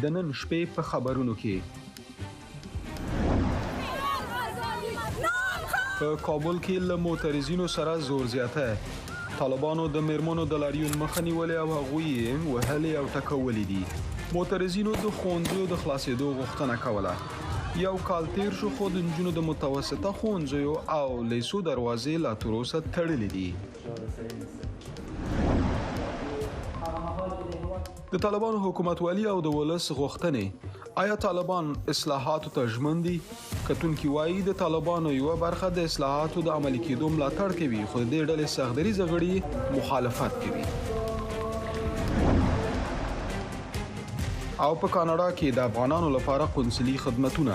د نن شپې په خبرونو کې په کابل کې له معترضینو سره زور زیاته طالبانو د میرمنو د لاریون مخه نیولې او هغوی یې وهلې او ټکولې دي. معترضینو د ښوونځیو د خلاصېدو غوښتنه کوله. یو کال تیر شو خو د نجونو د متوسطه ښوونځیو او لیسو دروازې لا تر اوسه تړلې دي. د طالبانو حکومتوالي او د ولس غوښتنې آیا طالبان اصلاحاتو ته ژمن دي؟ کتونکي وایي د طالبانو یوه برخه د اصلاحاتو د عملي کېدو ملاتړ کوي خو د دې ډلې سختدریځه غړي مخالفت کوي. او په کاناډا کې د افغانانو لپاره قونسلي خدمتونه.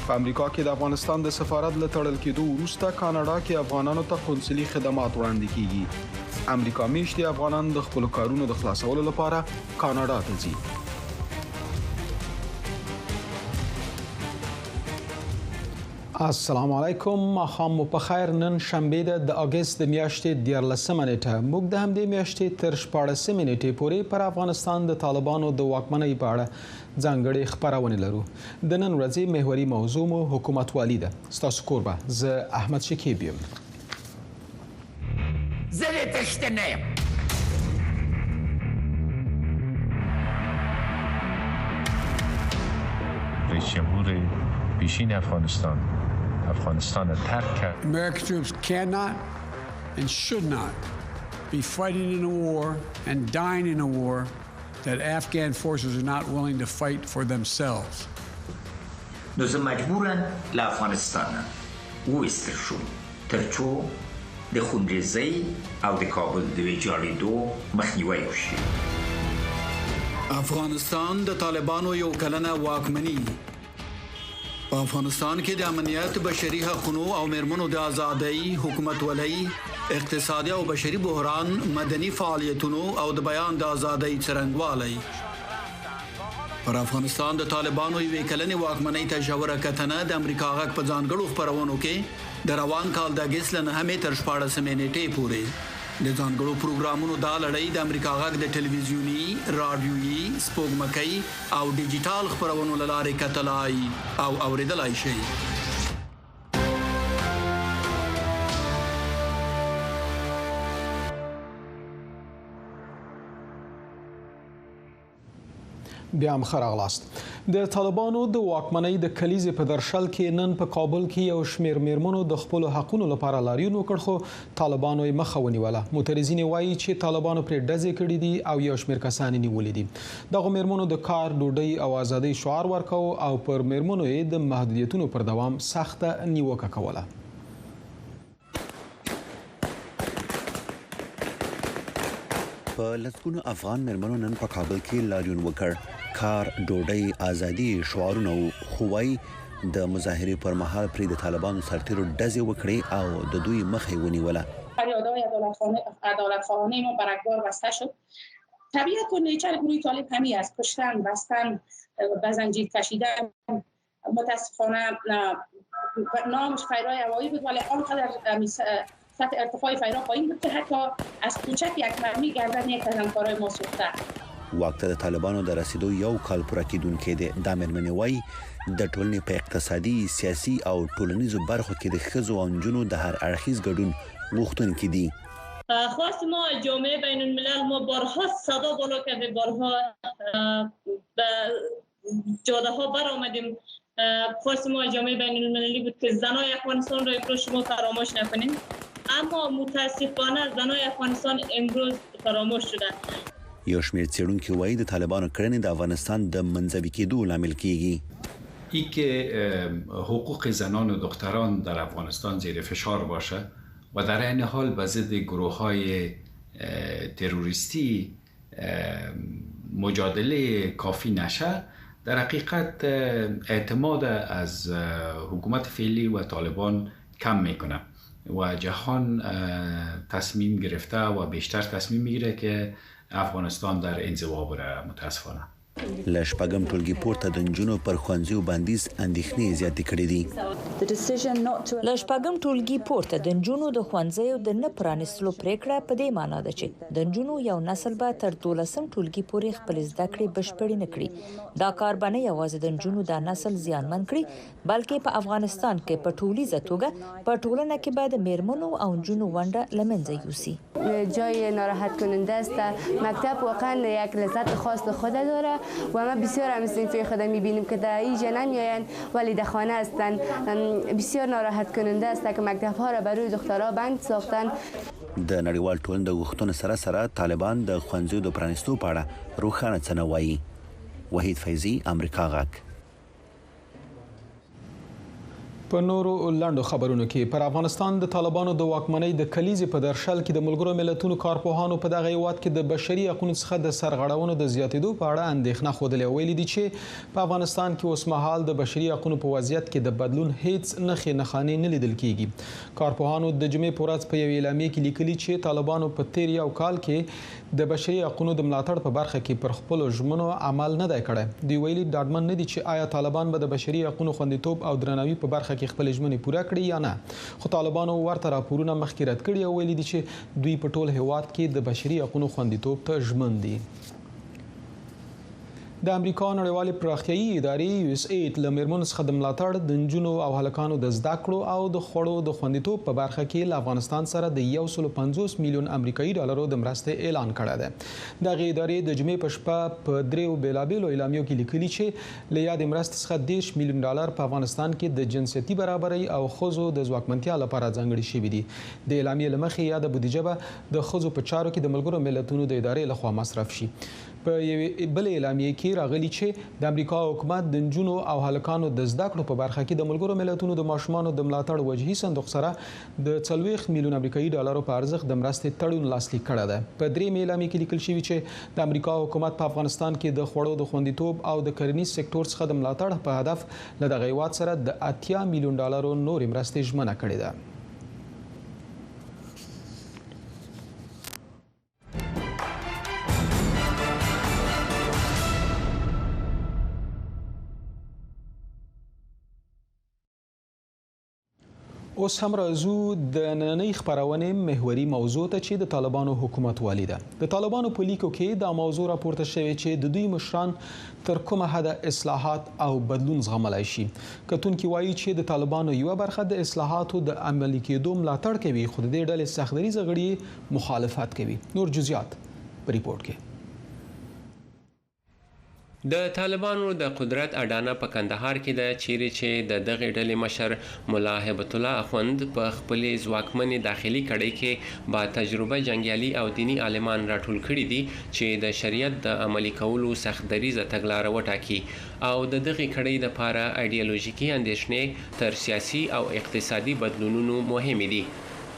په امریکا کې د افغانستان د سفارت له تړل کېدو وروسته کاناډا کې افغانانو ته قونسلي خدمات وړاندې کیږي. امریکا میشتي افغانان د خپل کارونو د خلاصولو لپاره کاناډا ته ځي. السلام علیکم، ماښام مو په خیر. نن شنبه ده د اگست د میاشتې 14 نیټه. موږ د همدې میاشتې تر 14 نیټې پورې پر افغانستان د طالبانو د واکمنۍ په اړه ځانګړې خبرونه لرو. د نن ورځې محوري موضوع مو حکومتوالي ده. ستاسو کوربه زه احمد شکیب یم. زه دې تشته نه یم. رئیس جمهور پیشین افغانستان ترک کرد. American troops cannot and should not be fighting in a war and dying in a war that Afghan forces are not willing to fight for themselves. نو زه مجبورم له افغانستان وویستل شم ترڅو د خونریزۍ او د کابل د ویجاړېدو مخنیوی وشي. افغانستان د طالبانو یو کلنه واکمني. په افغانستان کې د امنیت، بشري حقوقو او میرمنو د ازادۍ، حکومتولۍ، اقتصادي او بشري بحران، مدني فعالیتونو او د بیان د ازادۍ څرنګوالی. پر افغانستان د طالبانو یوې کلنې واکمنۍ ته ژوره کتنه د امریکا غږ په ځانګړو خپرونو کې د روان کال د اگست له 9 تر 14 نیټې پورې د ځانګړو پروګرامونو دا لړۍ د امریکا غږ د ټلویزیوني، رادیويي، سپوږمکۍ او ډیجیټل خپرونو له لارې کتلای او اوریدلای شئ. بیا هم ښه راغلاست. د طالبانو د واکمنۍ د کلیزې په درشل کې نن په کابل کې یو شمېر میرمنو د خپلو حقونو لپاره لاریون وکړ خو طالبانو یې مخه ونیوله. معترضین وایي چې طالبانو پرې ډزې کړې دي او یو شمېر کسان یې نیولي دي. دغو میرمنو د کار، ډوډۍ او ازادۍ شعار ورکاوه او پر میرمنو یې د محدودیتونو پر دوام سخته نیوکه کوله. په لسګونو افغان میرمنو نن په کابل کې لاریون وکړ. کار، ډوډۍ، ازادي شعارونه خو وايي د مظاهرې پر مهال پرې د طالبانو سرتیرو ډزې وکړې او د دوی مخه ونیوله. فریادهای عدالتخواهانه ما برگزار بسته شد. طبیعت و نیچر گروه طالب همین است: کشتن، بستن، به زنجیر کشیدن. متاسفانه نامش فیرای هوایی بود ولی آنقدر سطح ارتفاع فیرا پایین بود که حتی از کوچک یک مرمی گردن یک از همکارای ما سوخته. واک ته د طالبانو د رسیدو یو کال پوره کېدونکی دی. دا میرمنې وایي د ټولنې په اقتصادي، سیاسي او ټولنیزو برخو کې د ښځو او نجونو د هر اړخیز ګډون غوښتونکي دي. خواست ما جامعه بین الملل ما بارها صدا بالا کردیم، بارها به جاده ها برآمدیم. خواست ما جامعه بین المللی بود که زنای افغانستان را امروز شما فراموش نکنیم، اما متاسفانه زنای افغانستان امروز فراموش شدند. یو شمېر څېړونکي وایي د طالبانو کړنې د افغانستان د منزوي کېدو لامل کیږي. ای که حقوق زنان و دختران در افغانستان زیر فشار باشه و در این حال به ضد گروه‌های تروریستی مجادله کافی نشه، در حقیقت اعتماد از حکومت فعلی و طالبان کم میکنه و جهان تصمیم گرفته و بیشتر تصمیم میگیره که افغانستان در انزوا بره. متاسفانه له شپږم ټولګي پورته د نجونو پر ښوونځیو بندیز اندېښنې زیاتې کړې دي. له شپږم ټولګي پورته د نجونو د ښوونځیو د نه پرانیستلو پریکړه په دې معنی ده چې د نجونو یو نسل به تر 12م ټولګي پورې خپل زده کړې بشپړې نه کړي. دا کار به نه یوازې د نجونو د نسل زیانمن کړي بلکې په افغانستان کې په ټولیزه توګه په ټولنه کې به د میرمنو او نجونو ونډه له منځه یوسي. جای ناراحت کننده است. مکتب واقعا یک لذت خاص خود داره و ما بسیار هم صنفی خود میبینیم که در اینجا نمیآیند ولی در خانه هستند. بسیار ناراحت کننده است که مکتب ها را برای دخترها بند ساختن. د نړیوال ټولنې د غوښتنو سره طالبان د ښوونځیو د پرانیستو په اړه روښانه څه نه وایي. وحید فیضي، امریکا غږ. په نورو لاندو خبرونو کې پر افغانستان د طالبانو د واکمنۍ د کلیزې په درشل کې د ملګرو ملتونو کارپوهانو په دغه هیواد کې د بشري حقوقو څخه د سرغړونو د زیاتېدو په اړه اندېښنه خوده ویلي دي چې په افغانستان کې اوس مهال د بشري حقوقو په وضعیت کې د بدلون هیڅ نښانې نه لیدل کېږي. کارپوهانو د جمعې په ورځ په یوې اعلامیه کې لیکلي چې طالبانو په تیر یو کال کې د بشري حقوقو د ملاتړ په برخه کې پر خپل ژمنو عمل نه دی کړی. دوی ویلي ډاډمن نه دي چې آیا طالبان به د بشري حقوقو خوندیتوب او درناوي په برخه کې خپل ژمنې پوره کړي یا نه. خو طالبانو ورته راپورونه مخکې رد کړي او ویلي دي چې دوی په ټول هیواد کې د بشري حقوقو خوندیتوب ته ژمن دي. د امریکا نړیوالې پراختیایي ادارې USAID له میرمنو څخه د ملاتړ د نجونو او هلکانو د زده کړو او د خوړو د خوندیتوب په برخه کې له افغانستان سره د 150 میلیون امریکایي ډالرو د مرستې اعلان کړی دی. دغه ادارې د جمعې په شپه په دریو بیلابیلو اعلامیو کې لیکلي چې له یادې مرستې څخه 10 میلیون ډالر په افغانستان کې د جنسیتي برابرۍ او ښځو د ځواکمنتیا لپاره ځانګړي شوي دي. د اعلامیې له مخې یاده بودیجه به د ښځو په چارو کې د ملګرو ملتونو د ادارې لخوا مصرف شي. په یوې بل اعلامیې کې راغلي چې د امریکا حکومت د نجونو او هلکانو د زده کړو په برخه کې د ملګرو ملتونو د ماشومانو د ملاتړ وجهي صندوق سره د 40 میلیون امریکایي ډالرو په ارزښت د مرستې تړون لاسلیک کړی دی. په درېیمې اعلامیې کې لیکل شوي چې د امریکا حکومت په افغانستان کې د خوړو د خوندیتوب او د کرنیز سکتور څخه د ملاتړ په هدف له دغه هیواد سره د 80 میلیون ډالرو نورې مرستې ژمنه کړې ده. اوس هم راځو د نننۍ خبرونې محوري موضوع ته چې د طالبانو حکومت والی ده. د طالبانو په لیکو کې دا موضوع راپورته شوې چې د دوی مشران تر کومه حده اصلاحات او بدلون زغملای شي. کتونکي وایي چې د طالبانو یو برخه د اصلاحاتو د عملي کېدو ملاتړ کوي خو د دې ډلې سختدریزه غړي مخالفت کوي. نور جزئیات په ریپورت کې. د طالبانو د قدرت اډانه په کندهار کې د چیرې چې د دغه ډلې مشر مولا هیبت الله اخوند په خپلې ځواکمنې داخلي کړۍ کې با تجربه جنګیالي او دینی عالمان راټول کړي دي چې د شریعت د عملي کولو سخت دریزه تګلاره وټاکي او د دغه کړۍ لپاره ایډیالوژیکي اندیشنې تر سیاسي او اقتصادي بدلونونو مهم دي.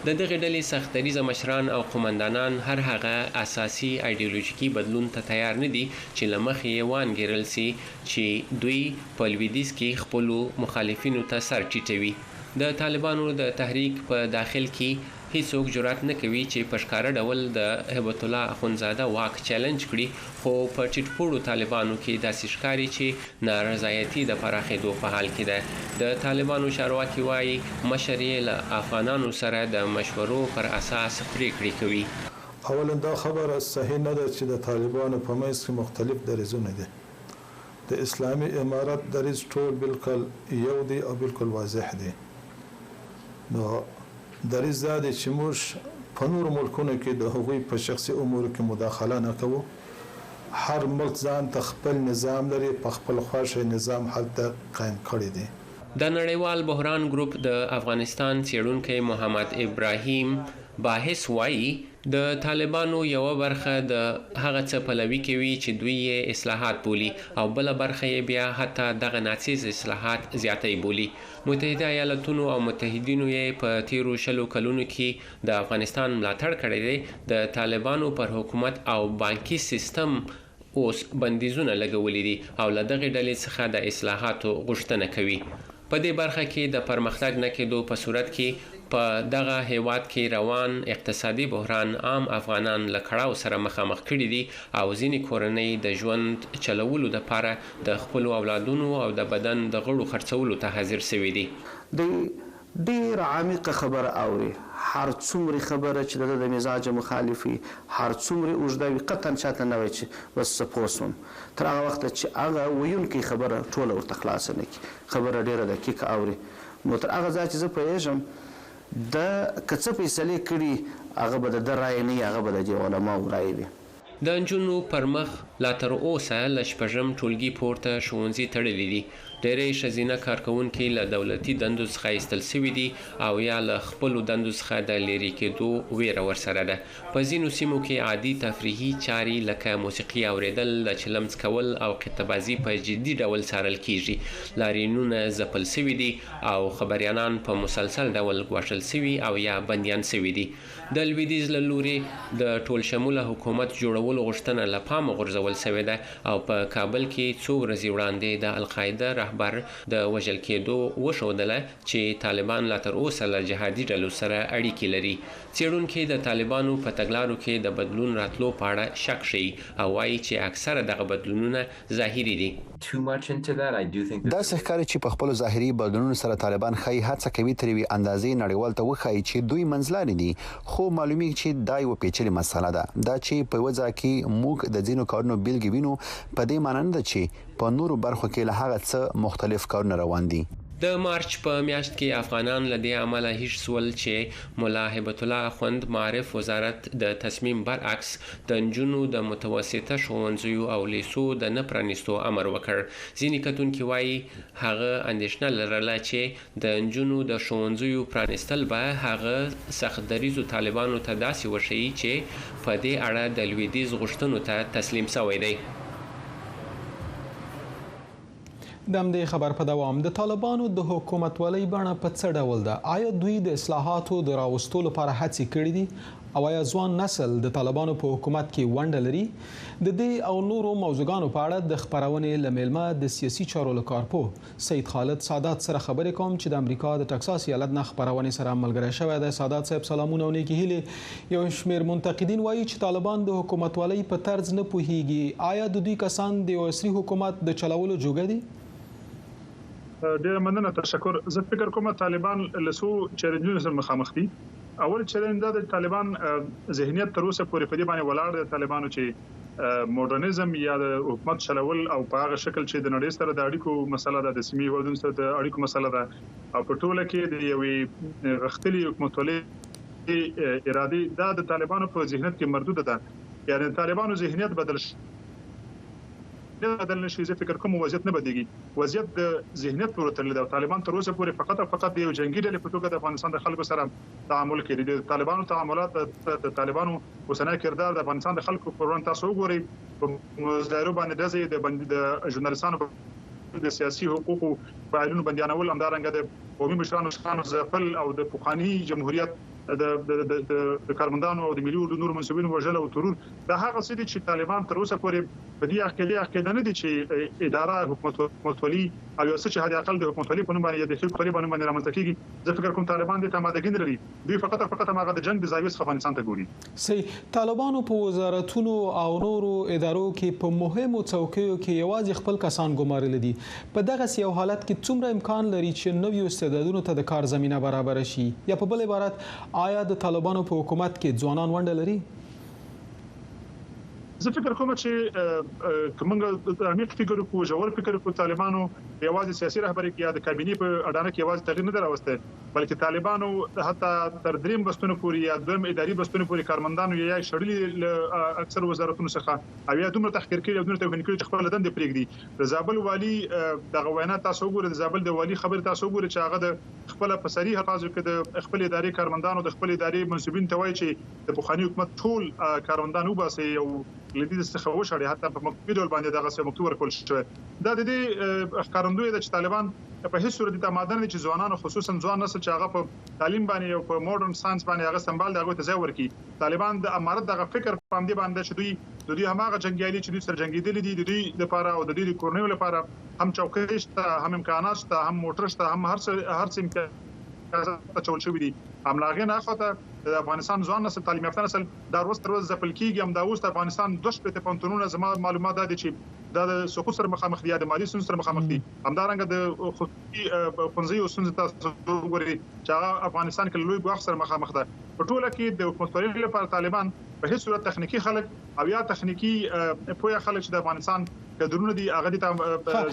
د دغه ډلې سختدریزه مشران او قومندانان هر هغه اساسي ایډیالوژیکي بدلون ته تیار نه دي چې له مخې یې وانګیرل سي چې دوی په لویدیځ کې خپلو مخالفینو ته سر ټیټوي. د طالبانو د تحریک په داخل کې هیڅوک جرأت نه کوي چې په ښکاره ډول د هیبت الله اخوندزاده واک چیلنج کړي، خو په ټیټپوړو طالبانو کې داسې ښکاري چې نارضایتي د پراخېدو په حال کې ده. د طالبانو چارواکي وایي مشر یې له افغانانو سره د مشورو پر اساس پریکړې کوي. اولا دا خبره صحیح نه ده چې د طالبانو په منځ کې مختلف دریځونه دي. د اسلامي امارت دریځ ټول بالکل یو دی او بالکل واضح دی. نو دریځ دا دی چې موږ په نورو ملکونو کې د هغوی په شخصي امورو کې مداخله نه کوو. هر ملک ځان ته خپل نظام لري، په خپل خوښه نظام هلته قایم کړی دی. د نړیوال بحران ګروپ د افغانستان څېړونکی محمد ابراهیم باحث وایي د طالبانو یو برخه د هغه څه پلوي کوي چې دوی یې اصلاحات بولي او بل برخه یې بیا حتی دغه ناڅیز اصلاحات زیاتې بولي. متحده ایالاتونو او متحدینو یې په تیرو 20 کلونو کې د افغانستان ملاتړ کړی دی. د طالبانو پر حکومت او بانکي سیستم اوس بندیزونه لګولي دي او له دغه ډلې څخه د اصلاحاتو غوښتنه کوي. په دې برخه کې د پرمختګ نه کېدو په صورت کې په دغه هیواد کې روان اقتصادي بحران عام افغانان له کړاو سره مخامخ کړي دي او ځینې کورنۍ د ژوند چلولو لپاره د خپل اولادونو او د بدن د غړو خرڅولو ته حاضر شوي دي. ډېر عمیقه خبره اوري، هر څومره خبره چې د مزاج مخالفي، هر څومره اوږده وي، قطعا چاته نه وایي چې بس زه پوه شوم، تر هغه وخته چې هغه ویونکی خبره ټوله ورته خلاصه نه کړي، خبره ډېره دقیقه اوري. نو تر هغه ځایه چې زه پوهېږم د که څه فیصلې کړي هغه به د ده رایې نه وي، هغه به د دې علماو رایې وي. د نجونو پر مخ لا تر اوسه له شپږم ټولګي پورته ښوونځي تړلي دي. ډېری ښځینه کارکوونکي له دولتي دندو څخه ایستل سوي دي او یا له خپلو دندو څخه د لرې کېدو ویره ورسره ده. په ځینو سیمو کې عادي تفریحي چارې لکه موسیقي اورېدل، د چلمز کول او قطبازي په جدي ډول څارل کیږي. لاریونونه ځپل سوي دي او خبریالان په مسلسل ډول ګواښل سوي او یا بندیان سوي دي. د لویدیځ له لورې د ټول شموله حکومت جوړولو غوښتنه له پامه غورځول سوې ده او په کابل کې څو ورځې وړاندې د القاعده رهبر د وژل کېدو وښودله چې طالبان لا تر اوسه له جهادي ډلو سره اړیکې لري. څېړونکي د طالبانو په تګلارو کې د بدلون راتلو په اړه شک ښیي او وایي چې اکثره دغه بدلونونه ظاهري دي. داسې ښکاري چې په خپلو ظاهري بدلونونو سره طالبان ښایي هڅه کوي تر یوې اندازې نړیوال ته وښایي چې دوی منځلاري دي، خو معلومیږي چې دا یوه پیچلې مسله ده. دا چې په یوه ځای کې موږ د ځینو کارونو بیلګې وینو په دې معنی نه ده چې په نورو برخو کې له هغه څه مختلف کارونه روان دي. د مارچ په میاشت کې افغانان له دې عمله هیڅ سول چې مولا هیبت الله اخوند معارف وزارت د تصمیم برعکس د نجونو د متوسطه ښوونځیو او لیسو د نه پرانیستو امر وکړ. ځینې کتونکي وایي هغه اندېښنه لرله چې د نجونو د ښوونځیو پرانیستل به هغه سخت دریځو طالبانو ته داسې وښیي چې په دې اړه د لویدیځ غوښتنو ته تسلیم شوی دی. د همدې خبر په دوام د طالبانو د حکومتولۍ بڼه په څه ډول ده؟ آیا دوی د اصلاحاتو د راوستو لپاره هڅې کړې دي او آیا ځوان نسل د طالبانو په حکومت کې ونډه لري؟ د دې او نورو موضوعاتو په اړه د خبرونې له میلمه د سیاسي چارو له کارپوه سید خالد سادات سره خبرې کوم چې د امریکا د ټکساس ایالت نه خبرونې سره ملګری شوی دی. سادات صاحب سلامونه او نیکې هیلې. یو شمېر منتقدین وایي چې طالبان د حکومتولۍ په طرز نه پوهیږي. آیا د دوی کسان د یو عصري حکومت د چلولو جوګه دي؟ ډېر مننه، تشکر. زه فکر کوم طالبان له څو چیلنجونو سره مخامخ دي. اول چیلنج دا د طالبان ذهنیت تر اوسه پورې په دې باندې ولاړ دی طالبانو چې موډرنیزم یا د حکومت چلول او په هغه شکل چې د نړۍ سره د اړیکو مسله ده، د سیمې هیوادونو سره د اړیکو مسله ده او په ټوله کې د یوې غښتلې حکومتولۍ ارادي دا د طالبانو په ذهنیت کې مردوده ده. یعنی طالبانو ذهنیت بدل نشي. زه فکر کوم وضعیت نه بدلیږي، وضعیت د ذهنیت پورې تړلی دی. طالبان تر اوسه پورې فقط او فقط یو جنگي ډلې په توګه د افغانستان د خلکو سره تعامل کوي. د طالبانو تعاملات د طالبانو اوسنی کردار د افغانستان د خلکو پر وړاندې تاسو وګورئ په مظاهرو باندې د ژورنالیستانو د سیاسي حقوقو فعالینو بندیانول، همدارنګه د قومي مشرانو ځپل او د پخواني جمهوریت د کارمندانو او د ملي اردو نور منسوبینو وژل او ترور. دا هغه څه دي چې طالبان تر اوسه پورې په دې عقیده نه دي چې اداره حکومتولي او یو څه چې حد اقل د حکومتولي په نوم باندې د حکومتولي په نوم باندې رامنځته کیږي. زه فکر کوم طالبان د تمادګي نه لري، دوی فقط هغه د جنگ د زاویې څخه افغانستان ته ګوري. طالبانو په وزارتونو او نورو ادارو کې په مهمو څوکیو کې یوازې خپل کسان ګمارل دي. په دغه یو حالت کې څومره امکان لري چې نویو استعدادونو ته د کار زمينه برابر شي؟ یا په بل عبارت آیا د طالبانو په حکومت کې ځوانان ونډه لري؟ زه فکر کوم چې کومه عمیق فکر کو ژور فکر کو طالبانو یوازې سیاسي رهبري کې یا د کابینې په اډانه کې یوازې تغیر نه راوسته، بلکې طالبانو حتی تر دریم بستونو پورې یا دویم اداري بستونو پورې کارمندانو یا شړلي اکثر وزارتونو څخه او یا دومره تحقیر کړي او دومره توهین کړي چې خپل دندې پرېږدي. د زابل والی دغه وینا تاسو وګورئ، د زابل د والی خبر تاسو وګورئ چې هغه د خپل په صریح الفاظو کې د خپل اداري کارمندانو د خپل اداري منسوبین ته وایي چې د بخاري حکومت ټول کارمندان وباسي او لدې څخه وشړي، حتی په مکتوب ډول باندې دغه څه مکتوب ورکول شوی. دا د دې ښکارندوی ده چې طالبان په هیڅ صورت ته مادن دي چې ځوانانو خصوصا ځوان نسل چې هغه په تعلیم باندې او په ماډرن ساينس باندې هغه سمبال دغه ته ځای ورکړي. طالبان د امارت دغه فکر په دې باندې چې دوی هماغه جنگیالي چې دوی سره جنگیدل دي، دوی لپاره او د دوی کورنیو لپاره هم چوکۍ شته، هم امکانات شته، هم موټر شته، هم هر څه امکانات چول شوی دي. هملاغه نه خاطر د افغانستان ځوان نسل تعلیم یافته نسل دا روز تر روز ځپل کیږي. هم دا اوس د افغانستان 2 پنځه پونتونونه زما معلومات دي چې د سقوط سره مخامخ دي د مالی ستونزو سره مخامخ دي همدارنګه د خصوصي خنځي ستونزو تاسو وګورئ چې هغه افغانستان کې لوی ګواښ سره مخامخ ده په ټوله کې د حکومت لپاره طالبان په هیڅ صورت تخنیکی خلک او یا تخنیکی پوهه خلک چې د افغانستان کډرونه دي هغه د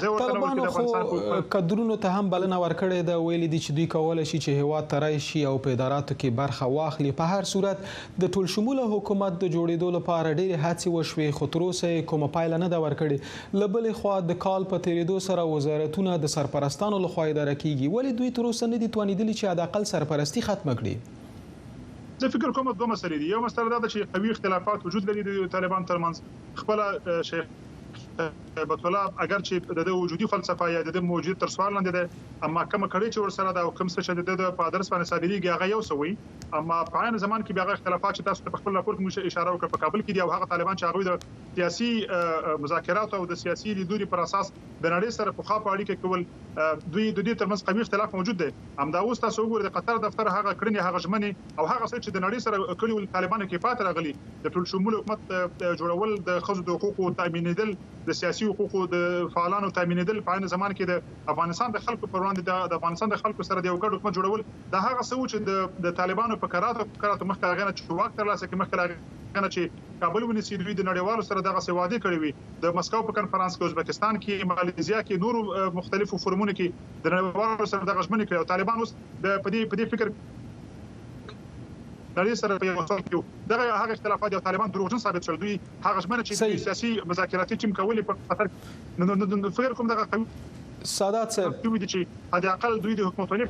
زه ورته نو کې د افغانستان کډرونو ته هم بلنه ورکړې ده ویل دي چې دوی کولای شي چې هوا ترای شي او په اداراتو کې برخه واخلي په هر صورت د ټول شموله حکومت د جوړېدو لپاره ډېر هڅې وشوي خو تر اوسه کومه پایله نه ده ورکړې لبل خو د کال په تیریدو سره وزارتونه د سرپرستانو لخوا اداره کیږي ولی دوی تر اوسه نه دي توانیدلي چې د اقل سرپرستی ختم کړي زه فکر کوم دوه مسلې دي یو مسله دا چې قوي اختلافات وجود لري د طالبان ترمنځ خپل شیخ بطلب اگر چې د وجودي فلسفه یا د موجود تر سوال لاندې ده اما کوم کړي چې ورسره دا کوم څه چې د په درس باندې صادريږي هغه یو سوي اما په عین زمان کې بیا اختلافات چې تاسو په خپل راپور کې اشاره وکړه په کابل کې دی او هغه طالبان چې هغه د سیاسي مذاکرات او د سیاسي لیدلوري پر اساس د نړۍ سره په خاطر اړیکې کول دوی د دې ترمنځ قوي اختلاف موجود دی همدا اوس تاسو وګورئ د قطر دفتر هغه کړنې هغه ژمنې او هغه څه چې د نړۍ سره کړي طالبانو کې پاتې راغلي د ټول شمول حکومت جوړول د خزو د حقوقو تامینېدل د سیاسي حقوقو د فعالانو تامینېدل په عین زمان کې د افغانستان د خلکو پر وړاندې د افغانستان د خلکو سره د یو ګډ حکومت جوړول دا هغه څه چې د طالبانو په قراراتو مخکې غنه چې وخت ترلاسه کې مخکې غنه چې کابل ونیسي دوی د نړیوالو سره دغه سوادي کړی وي د مسکو په کنفرانس کې ازبکستان کې ماليزیا کې نورو مختلفو فورمونو کې د نړیوالو سره دغه ژمنې کړې او طالبان اوس د پدې فکر نړۍ سره په یو څه کې دغه هغه اختلافات او طالبان دروغجن ثابت شول دوی هغه ژمنه چې سیاسي مذاکراتي ټیم کولې په خطر نو فکر کوم دغه سادات صاحب دوی چې حد اقل دوی د حکومتونی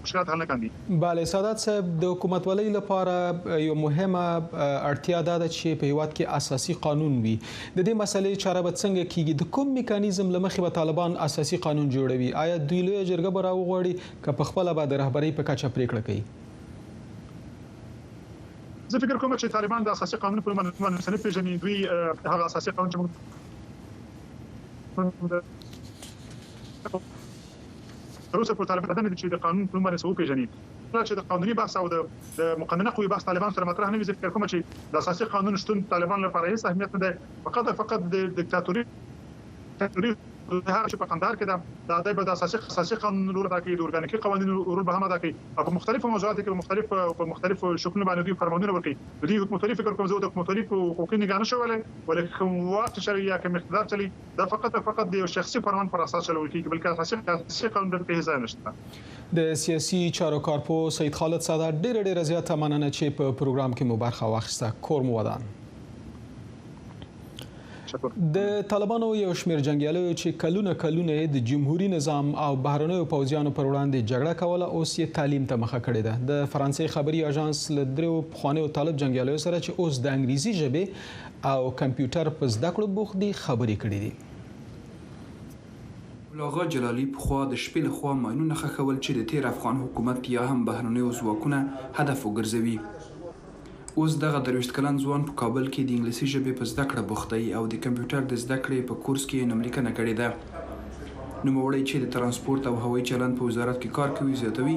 مشکلات حل کاندي bale سادات صاحب د حکومت ولې لپاره یو مهمه اړتیا ده چې په هیواد کې اساسي قانون وي د دې مسلې چاره به څنګه کیږي د کوم میکانیزم لمخې به طالبان اساسي قانون جوړوي آیا دوی له جرګه به راوغواړي که په خپل به د رهبری په کچه پریکړه کوي زه فکر کوم چې طالبان د اساسي قانون په منځ کې پیژني دوی هغه اساسي قانون چې روسه په طالبان چې د قانون په منځ کې پیژني چې د قانوني بحث او د مقننه قوي بحث طالبان سره مطرح نه وي فکر کوم چې د اساسي قانون شتون طالبان لپاره هیڅ اهمیت نه ده فقط د دیکتاتوري هغه چې په قندهار کې د د اساسي قانون رول راکړي د اورګانیکي قوانینو رول به هم ادا کوي په مختلفو موضوعاتو کې مختلفو شکلونو باندې دوی فرمانونه ورکړي د دې حکومتولي فکر کوم زه د حکومتولي په حقوقي نگاه شولې ولکه وخت شرعي کې مقدار چلی دا فقط د شخصي فرمان پر اساس چلول کیږي بلکې اساسي قانون د ځای نشته د سیاسي چارو کارپو سید خالد سادات ډېر زیاته مننه چې په پروګرام کې مو برخه واخیسته کور مو ودان د طالبانو یو شمېر جنگیالیو چې کلونه د جمهوریت نظام او بهرنیو پوځیانو پر وړاندې جګړه کوله اوس یې تعلیم ته مخه کړې ده د فرانسې خبري اژانس له درو پخوانیو طالب جنگیالیو سره چې اوس د انګریزي ژبې او کمپیوټر په زده کړو بوخت دي خبرې کړې دي لاغا جلالی په خوا د شپې له خوا ماینونه ښخول چې د تیر افغان حکومت یا هم بهرنیو ځواکونه هدف وګرځوي اوس دغه 23 کلن ځوان په کابل کې د انګلیسي ژبې په زده کړه بوخت دی او د کمپیوټر د زده کړې په کورس کې نوملیکنه کړې ده نوموړی چې د ترانسپورت او هوایي چلند په وزارت کې کار کوي زیاتوي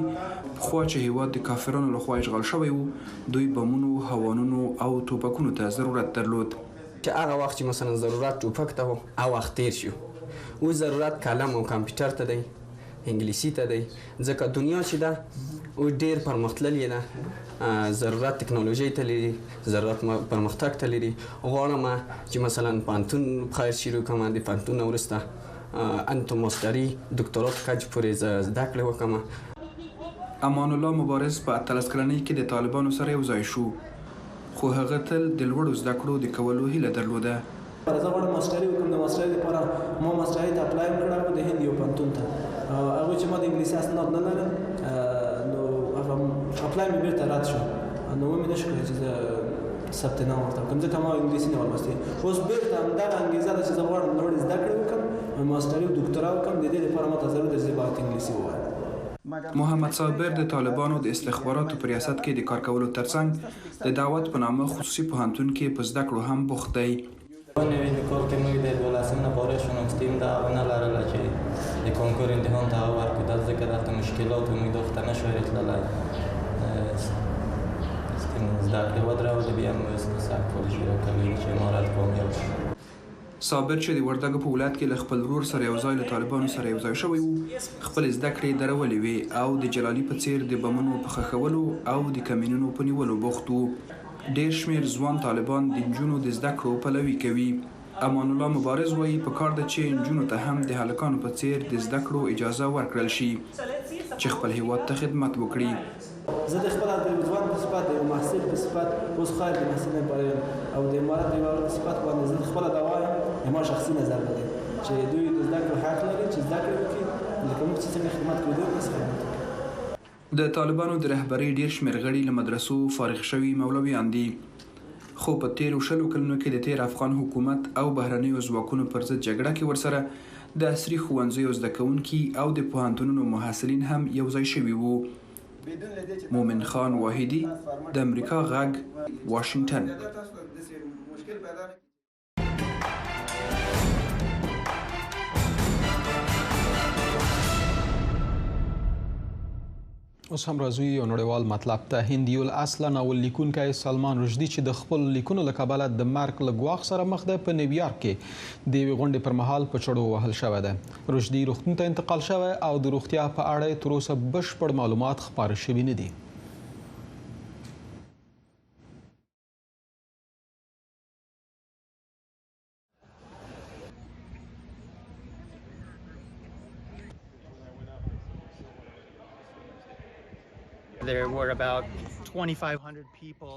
پخوا چې هیواد د کافرانو لخوا اشغال شوی وو دوی بمونو هوانونو او توپکونو ته ضرورت درلود چې هغه وخت چې مثلا ضرورت ټوپک ته او وخت تیر شو او ضرورت کلم او کمپیوټر ته دی انګلیسي ته دی ځکه دنیا چې ده او ډیر پرمختللې ده ضرورت ټکنالوژي ته لري ضرورت پرمختګ ته لري غواړم چې مثلا پانتون خیر شروع کوم د پانتون ورسته انتو ماستری دکترات کج پورې زده کړې وکم امان الله مبارز په 13 کلنۍ کې د طالبانو سره یو ځای شو خو هغه تل د لوړو زده کړو د کولو هیله درلوده زه غواړم ماستری وکړم د ماستری لپاره ما ماستری ته اپلای کړم د هند یو پانتون ته هغه چې ما د انګلیسي اسناد نه لرم نو هغه اپلای مې بیرته رد شو نو مې نشو کولای چې زه ثبت نام ورته کوم ځکه ما انګلیسي نه ولوستې اوس بیرته همدغه انګیزه ده چې زه غواړم نور زده کړې وکړم ماستری او دکتورا وکړم د دې لپاره ماته ضروري ده چې باید انګلیسي ووایم محمد صابر د طالبانو د استخباراتو په ریاست کې د کار کولو ترڅنګ د دعوت په نامه خصوصي پوهنتون کې په زده کړو هم بوخت دی نوی د کار کې موږ د 12 لپاره شناختیم دا نه لرله چې د کنکور امتحان ته ورکړو دا ځکه دلته مشکلات و موږ دلته نشوای تللی زده کړې ودرول بیا هم سخت کار شروع کړی چې امارت کامیاب شو صابر چې د وردګو په ولایت کې له خپل ورور سره یو ځای له طالبانو سره یو ځای شوی وو خپل زده کړې درولې وې او د جلالي په څیر د بمونو په خښولو او د کمینونو په نیولو بوخت وو. ډېر شمېر ځوان طالبان د نجونو د زده کړو پلوي کوي. امان الله مبارز وایي پکار ده چې نجونو ته هم د هلکانو په څیر د زده کړو اجازه ورکړل شي چې خپل هیواد ته خدمت وکړي. زه د خپل د ځوان په صفت یو محصل په صفت اوس خیر د محصل په او د امارات د صفت باندې زه خپل دا وایم ما شخصي نظر دی چې دوی د زده کړو حق لري چې زده کړو وکړي لکه موږ چې څنګه خدمت کوو بس خدمت. د طالبانو د رهبرۍ ډیر شمېر غړي له مدرسو فارغ شوي مولویان دي، خو په تیرو 20 کلونو کې د تیر افغان حکومت او بهرنیو ځواکونو پر ضد جګړه کې ورسره د عصري ښوونځیو زده کوونکي او د پوهنتونونو محصلین هم یو ځای شوي وو. مومن خان واحدي، د امریکا غږ، واشنگټن. اوس هم راځو یو نړیوال مطلب ته. هندي الاصله ناول لیکونکی سلمان رشدي چې د خپل لیکونو له کبله د مرګ له ګواښ سره مخ دی په نیویارک کې د یوې غونډې پر مهال په چړو وهل شوی دی. رشدي روغتون ته انتقال شوی او د روغتیا په اړه یې تر اوسه بشپړ معلومات خپاره شوي نه دي. There were about 2,500 people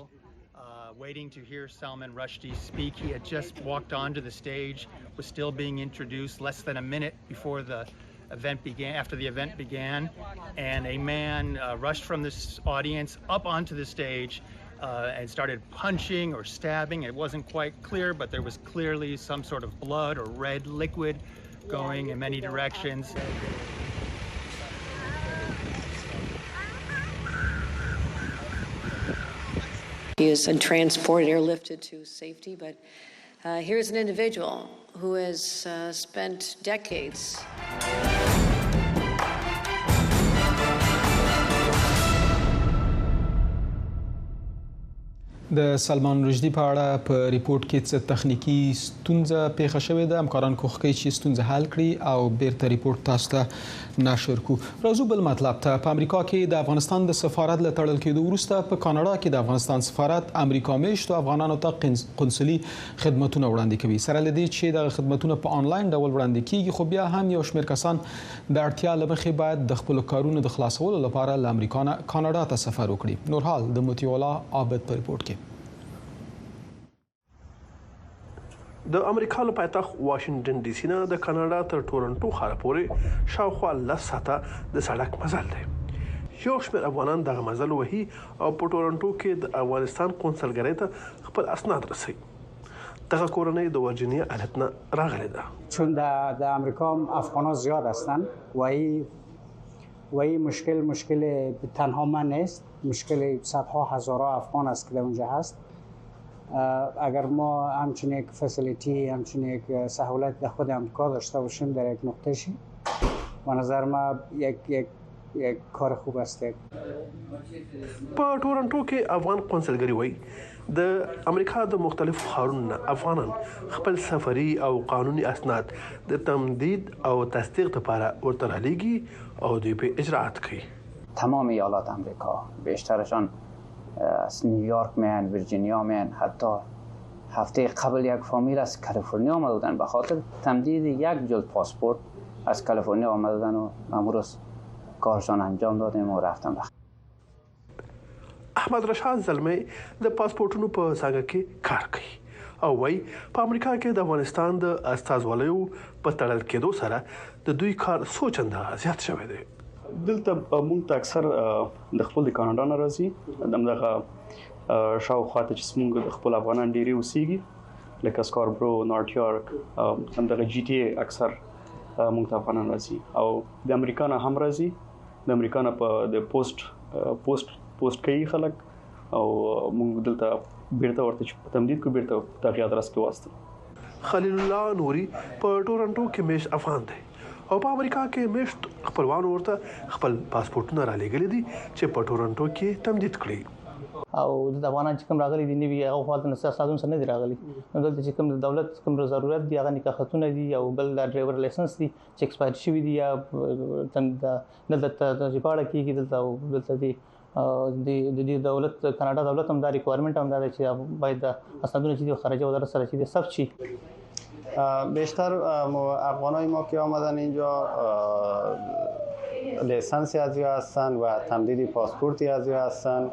waiting to hear Salman Rushdie speak. He had just walked onto the stage, was still being introduced less than a minute before the event began, after the event began, and a man rushed from this audience up onto the stage and started punching or stabbing. It wasn't quite clear, but there was clearly some sort of blood or red liquid going in many directions. He is transported, airlifted to safety, but here's an individual who has spent decades. د سلمان رشدي په اړه په ریپورت کې څه تخنیکی ستونزه پیښه شوې ده. همکاران کوښښ کوي چې ستونزه حل کړي او بیرته ریپورت تاسو ته نشر کړو. راځو بل مطلب ته. په امریکا کې د افغانستان د سفارت له تړل کېدو وروسته په کاناډا کې د افغانستان سفارت امریکا میشتو افغانانو ته قنصلي خدمتونه وړاندې کوي. سره له دې چې د خدمتونه په آنلاین ډول وړاندې کیږي، خو بیا هم یو شمېر کسان د اړتیا له مخې باید د خپل کارونو د خلاصولو لپاره له امریکا نه کاناډا ته سفر وکړي. نورحال د مطیع الله عابد په ریپورت کې. د امریکا له پایتخت واشنگټن ډي سي نه د کاناډا تر ټورنټو ښار پورې شاوخوا 10 ساعته د سړک مزل دی. یو شمېر افغانان دغه مزل وهي او په ټورنټو کې د افغانستان قونسلګرۍ ته خپل اسناد رسوي. دغه کورنۍ د ورجینیا ایالت نه راغلې ده. چون در امریکا افغان‌ها زیاد هستند و این مشکل تنها من نیست، مشکل صدها هزارها افغان است که در اونجا هست. اگر ما همچین یک فسیلیتی، همچین یک سهولت در خود امریکا داشته باشیم در یک نقطه‌شی، به نظر ما یک کار خوب است. په ټورنټو کې افغان قونسلګرۍ وایي د امریکا د مختلفو ښارونو افغانان خپل سفري او قانوني اسناد د تمدید او تصدیق لپاره ورته رالیږي او دوی په اجراات کوي. تمام ایالات امریکا بیشترشان از نیویورک میان، ویرجینیا میان، حتی هفته قبل یک فامیل از کالیفرنیا آمده بودن به خاطر تمدید یک جلد پاسپورت از کالیفرنیا آمده بودن و امروز کارشان انجام دادیم و رفتم. احمد رشاد زلمه د پاسپورتونو په څنګه کې کار کوي او وايي په امریکا کې د افغانستان د استازوالیو په تړل کېدو سره د دوی کار څو چنده زیات شوی دی. دلته مونږ ته اکثر د خپل د کاناډا نه راځي، دغه شاوخوا ته چې مونږ د خپل افغانان ډېری اوسېږي لکه سکاربرو، نارت یارک، همدغه جی ټي اي اکثر مونږ ته افغانان راځي او د امریکا نه هم راځي. د امریکا نه په د پوسټ کوي خلک او مونږ دلته بیرته ورته چې تمدید کو بیرته دغه ادرس کې واستو. خلیل الله نوري په ټورنټو کې میش افغان دی او په امریکا کې میشت خپلوان ورته خپل پاسپورتونه را لېږلي دي چې په ټورنټو کې تمدید کړي. او د افغانان چې کوم راغلي دي نوي هغه خپل نصاب سره نه دي راغلي نو دلته چې کوم د دولت کوم ضرورت دی هغه نکاحتونه دي او بل د ډرایور لایسنس دي چې ایکسپایر شوی دي یا دلته ژباړه کیږي دلته د دولت کاناډا دولت هم دا ریکوایرمنت هم دا چې باید د اسنادونه چې خارجه وزارت سره چې ثبت شي. بیشتر افغانای ما که آمدن اینجا لیسانسی از یا هستن و تمدید پاسپورتی از یا هستن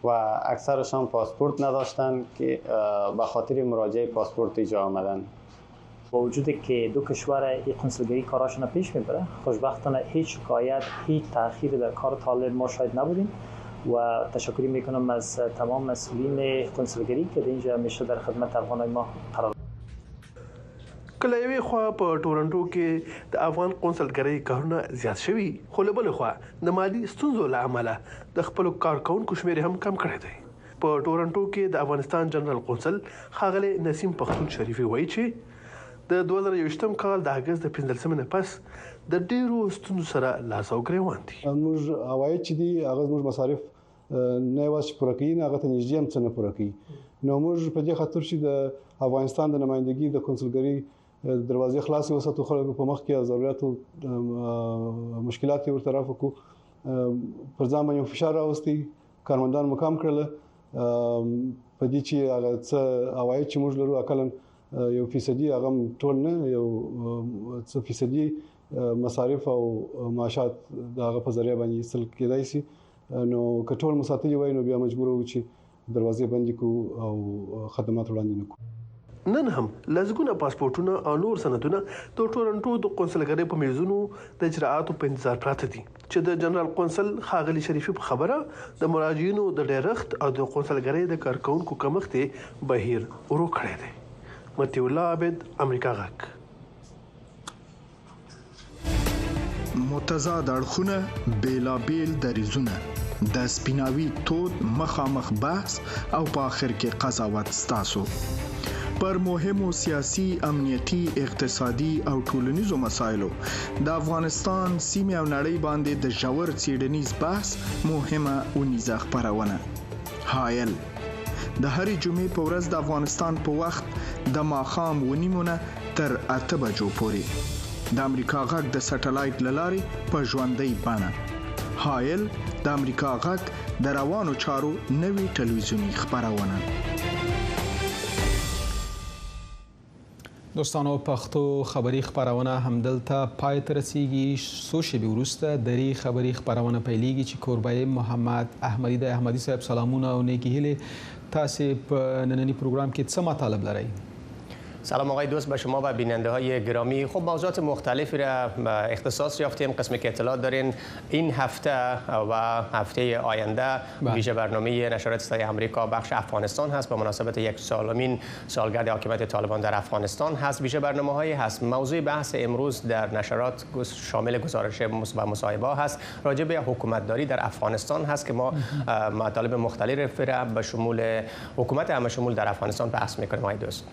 و اکثرشان پاسپورت نداشتن که به خاطر مراجعه پاسپورت اینجا آمدن. با وجود که دو کشور این کنسولگری کاراشون پیش میبره خوشبختانه هیچ شکایت هیچ تأخیر در کار طالب ما شاید نبودیم و تشکر میکنم از تمام مسئولین کنسولگری که اینجا همیشه در خدمت افغانای ما قرار کله یوې خوا په ټورنټو کې د افغان قونسلګرۍ کارونه زیات شوي خو له بلې خوا د مالي ستونزو له امله د خپلو کارکوونکو شمېر هم کم کړی دی. په ټورنټو کې د افغانستان جنرال قونسل ښاغلی نسیم پښتون شریفي وایي چې د 2021 کال د اګست د 15 نه پس د ډیرو ستونزو سره لاس او ګریوان دي. موږ عواید چې دي هغه موږ مصارف نه یوازې پوره کوي نه هغه ته نږدې هم څه نه پوره کوي. نو موږ په دې خاطر چې د افغانستان د نمائندګي د کنسولګرۍ دروازې خلاصې وساتو خلکو په مخ کې ضرورت مشکلات ورته رافقو پر ځان باندې فشار راوستي کارمندان مقام کړل په دې چې هغه څه عواید چې موږ لرو اقل 1% هغه ټول نه یو 1% مصارف او معاشات دغه په ذریعہ باندې سل کېدای شي نو کټول مساتلي وای نو بیا مجبور وو چې دروازې بندي کو او خدمات وړاندې نکو. نن هم لږونه پاسپورتونه او نور سندونه د ټورنټو د قونسلګرۍ په میزونو د اجراءاتو په انتظار پراته دي چې د جنرال قونسل ښاغلي شریفي په خبره د مراجعینو د ډیرښت او د قونسلګرۍ د کارکونکو کمښت بهیر ورو کړی دی. متي الله عابد امریکا غک. متضاد اړخونه بیلابیل دریزونه د سپیناوي تود مخامخ بحث او په آخر کې قضاوت ستاسو پر مهمو سیاسي، امنیتي، اقتصادي او ټولنیزو مسایلو د افغانستان سیمه او نړۍ باندې د ژور څېړنیز بحث مهمه اونیزه خپرونه. حایل د هرې جمعې په ورځ د افغانستان په وخت د ماښام 9:30 تر 8 بجو پورې د امریکا غږ د سټلایټ لارې په ژوندۍ بڼه. حایل د امریکا غږ د روانو چارو نوي ټلویزیونی خپرونه. دوستانو پښتو خبری خبرونه همدلته پای ته رسیږي. څو شېبې وروسته دري خبری خبرونه پیلېږي چې کوربه محمد احمدی د احمدی صاحب سلامونه او نیکی هیله. تاسو په نننی پروګرام کې څه مطالب لرئ؟ سلام آقای دوست به شما و بیننده های گرامی. خب موضوعات مختلفی را اختصاص یافتیم. قسمی که اطلاع دارین این هفته و هفته آینده ویژه برنامه نشرات صدای آمریکا بخش افغانستان هست به مناسبت 100مین سالگرد حاکمیت طالبان در افغانستان هست. ویژه برنامه‌هایی هست. موضوع بحث امروز در نشرات شامل گزارش و مصاحبه هست راجع به حکومتداری در افغانستان هست که ما مطالب مختلف را به شمول حکومت همه شمول در افغانستان بحث می‌کنیم آقای دوست.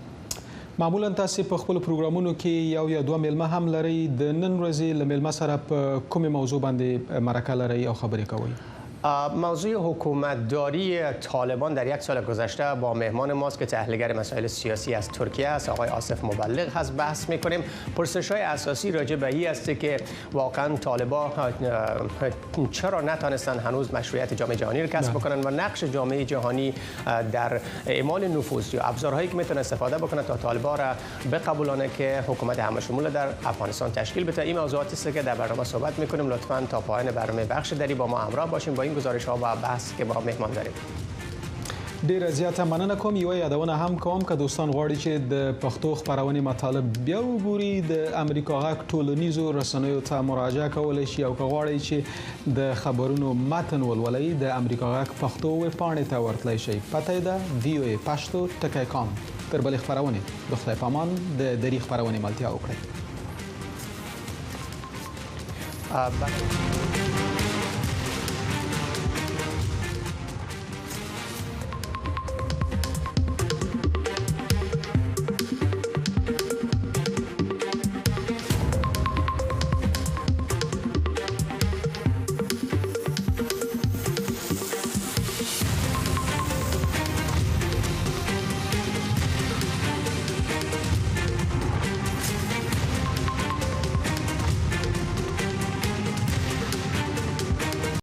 معمولا تاسو په خپل پروګرامونو کې یو یا دوه ملمه هم لري. د نن ورځې له ملمه سره په کومه موضوع باندې مرکه لري او خبرې کوي؟ موضوع حکومتداری طالبان در 1 سال گذشته با مهمان ماست که تحلیلگر مسائل سیاسی از ترکیه است آقای آصف مبلغ هست بحث میکنیم. پرسش‌های اساسی راجع به این است که واقعا طالبان چرا نتونستن هنوز مشروعیت جامعه جهانی را کسب بکنن و نقش جامعه جهانی در اعمال نفوذ یا ابزارهایی که میتونه استفاده بکنه تا طالبان را بقبولانه که حکومت همه شمول در افغانستان تشکیل بده. این موضوعاتی است که در برنامه صحبت میکنیم. لطفاً تا پایان برنامه بخش دری با ما همراه باشیم با این گزارش ها و بحث که با مهمان داریم. ډیره زیاته مننه کوم. یو یادونه هم کوم که دوستان غواړي چې د پښتو خبرونې مطالب بیا وګوري د امریکا غږ ټولنیزو رسنیو ته مراجعه کولی شي او که غواړي چې د خبرونو متن ولولئ د امریکا غږ پښتو ویبپاڼې ته ورتلی شئ. پته ده voapashto.com. تر بلې خبرونې د خدای په امان د دري خبرونې ملتیا وکړئ.